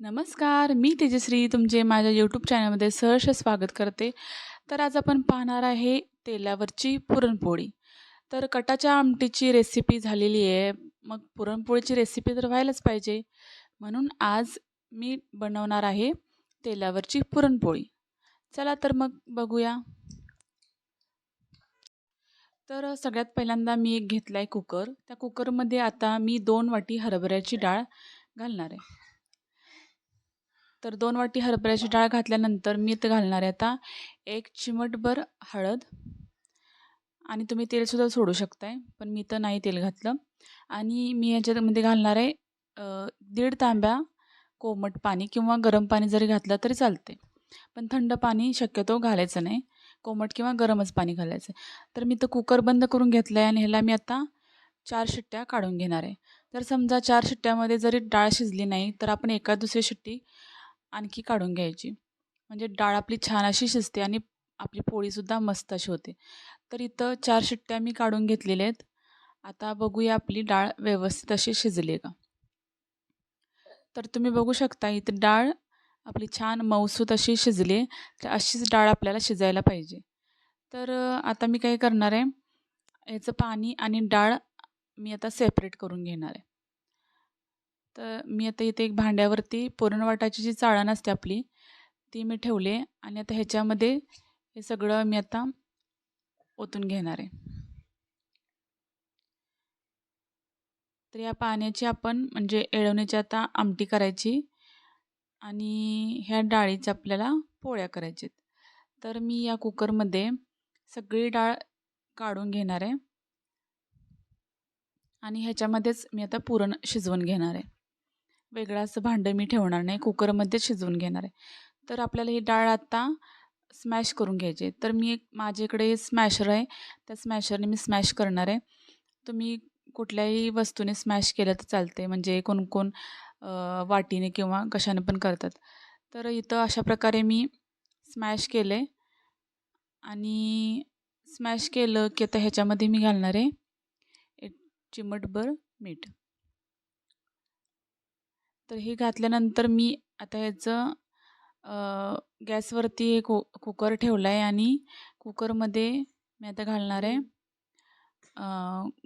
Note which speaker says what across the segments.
Speaker 1: नमस्कार, मी तेजश्री तुमचे माझ्या यूट्यूब चॅनलमध्ये सहर्ष स्वागत करते. तर आज आपण पाहणार आहे तेलावरची पुरणपोळी. तर कटाच्या आमटीची रेसिपी झालेली आहे. मग पुरणपोळीची रेसिपी तर व्हायलाच पाहिजे. म्हणून आज मी बनवणार आहे तेलावरची पुरणपोळी. चला तर मग बघूया. तर सगळ्यात पहिल्यांदा मी एक घेतला आहे कुकर. त्या कुकरमध्ये आता मी 2 वाटी हरभऱ्याची डाळ घालणार आहे. तर 2 वाटी हरभऱ्याची डाळ घातल्यानंतर मी इथं घालणार आहे आता 1 चिमटभर हळद आणि तुम्ही तेलसुद्धा सोडू शकताय, पण मी तर नाही तेल घातलं. आणि मी याच्यामध्ये घालणार आहे 1.5 तांब्या कोमट पाणी किंवा गरम पाणी जरी घातलं तरी चालते. पण थंड पाणी शक्यतो घालायचं नाही. कोमट किंवा गरमच पाणी घालायचं. तर मी तर कुकर बंद करून घेतलं आहे आणि ह्याला मी आता 4 शिट्ट्या काढून घेणार आहे. तर समजा 4 शिट्ट्यामध्ये जरी डाळ शिजली नाही तर आपण एका दुसरी शिट्टी आणखी काढून घ्यायची. म्हणजे डाळ आपली छान अशी शिजते आणि आपली पोळीसुद्धा मस्त अशी होते. तर इथं 4 शिट्ट्या मी काढून घेतलेल्या आहेत. आता बघूया आपली डाळ व्यवस्थित अशी शिजली आहे का. तर तुम्ही बघू शकता इथं डाळ आपली छान मऊसूत अशी शिजली आहे. तर अशीच डाळ आपल्याला शिजायला पाहिजे. तर आता मी काय करणार आहे, याचं पाणी आणि डाळ मी आता सेपरेट करून घेणार आहे. तर मी आता इथे एक भांड्यावरती पुरण वाटायची जी चाळण असते आपली ती मी ठेवले आणि आता ह्याच्यामध्ये हे सगळं मी आता ओतून घेणार आहे. तर या पाण्याची आपण म्हणजे येळवणीची आता आमटी करायची आणि ह्या डाळीच्या आपल्याला पोळ्या करायच्या आहेत. तर मी या कुकरमध्ये सगळी डाळ काढून घेणार आहे आणि ह्याच्यामध्येच मी आता पुरण शिजवून घेणार आहे. वेगळं असं भांडं मी ठेवणार नाही, कुकरमध्ये शिजवून घेणार आहे. तर आपल्याला ही डाळ आता स्मॅश करून घ्यायची आहे. तर मी एक माझ्याकडे स्मॅशर आहे, त्या स्मॅशरने मी स्मॅश करणार आहे. तुम्ही कुठल्याही वस्तूने स्मॅश केलं तर चालते, म्हणजे कोण कोण वाटीने किंवा कशाने पण करतात. तर इथं अशा प्रकारे मी स्मॅश केलं आहे आणि स्मॅश केलं की आता ह्याच्यामध्ये मी घालणार आहे 1 चिमटभर मीठ. तर हे घातल्यानंतर मी आता ह्याचं गॅसवरती एक कुकर ठेवला आहे आणि कुकरमध्ये मी आता घालणार आहे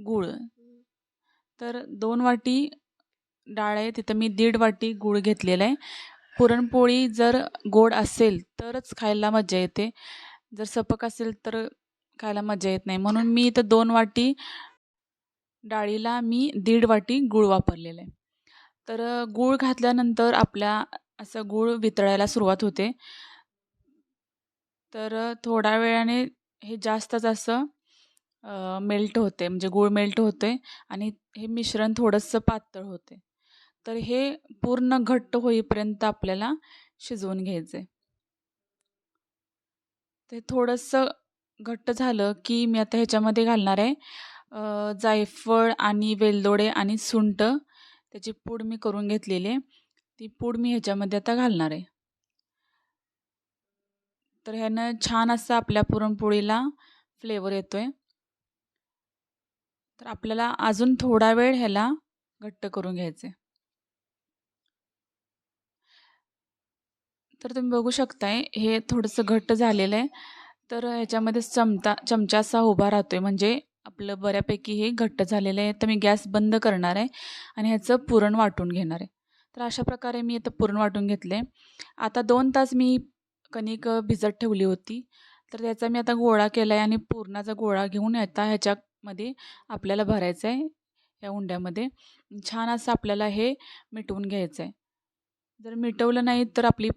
Speaker 1: गूळ. तर 2 वाटी डाळ आहे तिथं मी 1.5 वाटी गूळ घेतलेला आहे. पुरणपोळी जर गोड असेल तरच खायला मजा येते, जर सपक असेल तर खायला मजा येत नाही. म्हणून मी इथं 2 वाटी डाळीला मी 1.5 वाटी गूळ वापरलेला आहे. तर गूळ घातल्यानंतर आपल्या असं गूळ वितळायला सुरुवात होते. तर थोड्या वेळाने हे जास्तच असं मेल्ट होते, म्हणजे गूळ मेल्ट होते आणि हे मिश्रण थोडंसं पातळ होते. तर हे पूर्ण घट्ट होईपर्यंत आपल्याला शिजवून घ्यायचं आहे. ते थोडंसं घट्ट झालं की मी आता ह्याच्यामध्ये घालणार आहे जायफळ आणि वेलदोडे आणि सुंठ, त्याची पूड मी करून घेतलेली आहे. ती पूड मी ह्याच्यामध्ये आता घालणार आहे. तर ह्यानं छान असं आपल्या पुरणपोळीला फ्लेवर येतो आहे. तर आपल्याला अजून थोडा वेळ ह्याला घट्ट करून घ्यायचं आहे. तर तुम्ही बघू शकताय हे थोडंसं घट्ट झालेलं आहे. तर ह्याच्यामध्ये चमचा असा उभा राहतो आहे, म्हणजे आपलं बऱ्यापैकी हे घट्ट झालेलं आहे. तर मी गॅस बंद करणार आहे आणि ह्याचं पुरण वाटून घेणार आहे. तर अशा प्रकारे मी आता पुरण वाटून घेतले. आता 2 तास मी कणिक भिजत ठेवली होती. तर त्याचा मी आता गोळा केला आहे आणि पुरणाचा गोळा घेऊन आता ह्याच्यामध्ये आपल्याला भरायचं आहे. या उंड्यामध्ये छान असं आपल्याला हे मिटवून घ्यायचं आहे. जर मिटवलं नाही तर आपली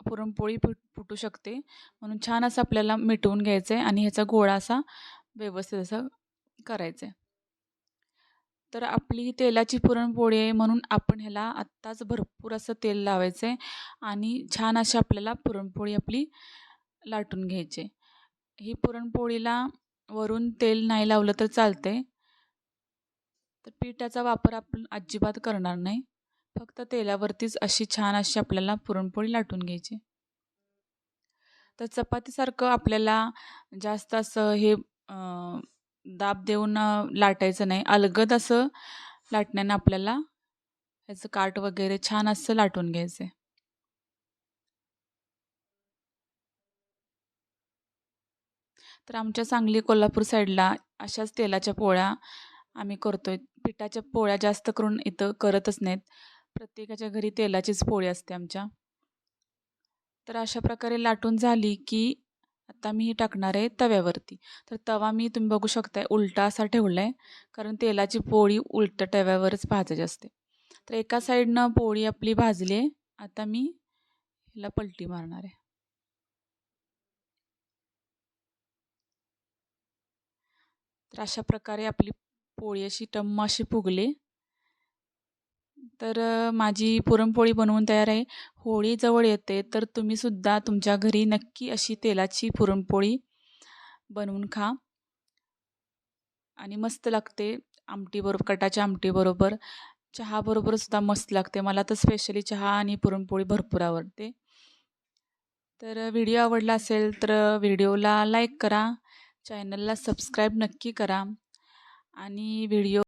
Speaker 1: पुरणपोळी फुटू शकते. म्हणून छान असं आपल्याला मिटवून घ्यायचं आहे आणि ह्याचा गोळा असा व्यवस्थित असं करायचं आहे. तर आपली तेलाची पुरणपोळी आहे म्हणून आपण ह्याला आत्ताच भरपूर असं तेल लावायचं आहे आणि छान अशी आपल्याला पुरणपोळी आपली लाटून घ्यायची आहे. ही पुरणपोळीला वरून तेल नाही लावलं तर चालते. तर पिठाचा वापर आपण अजिबात करणार नाही. फक्त तेलावरतीच अशी छान अशी आपल्याला पुरणपोळी लाटून घ्यायची. तर चपातीसारखं आपल्याला जास्त असं हे दाब देऊन लाटायचं नाही. अलगद असं लाटण्यानं आपल्याला ह्याचं काठ वगैरे छान असं लाटून घ्यायचं आहे. तर आमच्या सांगली कोल्हापूर साईडला अशाच तेलाच्या पोळ्या आम्ही करतोय. पिठाच्या पोळ्या जास्त करून इथं करतच नाहीत. प्रत्येकाच्या घरी तेलाचीच पोळी असते आमच्या. तर अशा प्रकारे लाटून झाली की आता मी टाकणार आहे तव्यावरती. तर तवा मी तुम्ही बघू शकताय उलटा असा ठेवला आहे, कारण तेलाची पोळी उलट्या तव्यावरच भाजायची असते. तर एका साईडनं पोळी आपली भाजली आहे. आता मी हिला पलटी मारणार आहे. तर अशा प्रकारे आपली पोळी अशी टम्म अशी फुगली. तर माझी पुरणपोळी बनवून तयार आहे. होळी जवळ येते, तर तुम्हीसुद्धा तुमच्या घरी नक्की अशी तेलाची पुरणपोळी बनवून खा आणि मस्त लागते. आमटीबरोबर, कटाच्या आमटीबरोबर, चहाबरोबर सुद्धा मस्त लागते. मला तर स्पेशली चहा आणि पुरणपोळी भरपूर आवडते. तर व्हिडिओ आवडला असेल तर व्हिडिओला लाईक करा, चॅनलला सबस्क्राईब नक्की करा आणि व्हिडिओ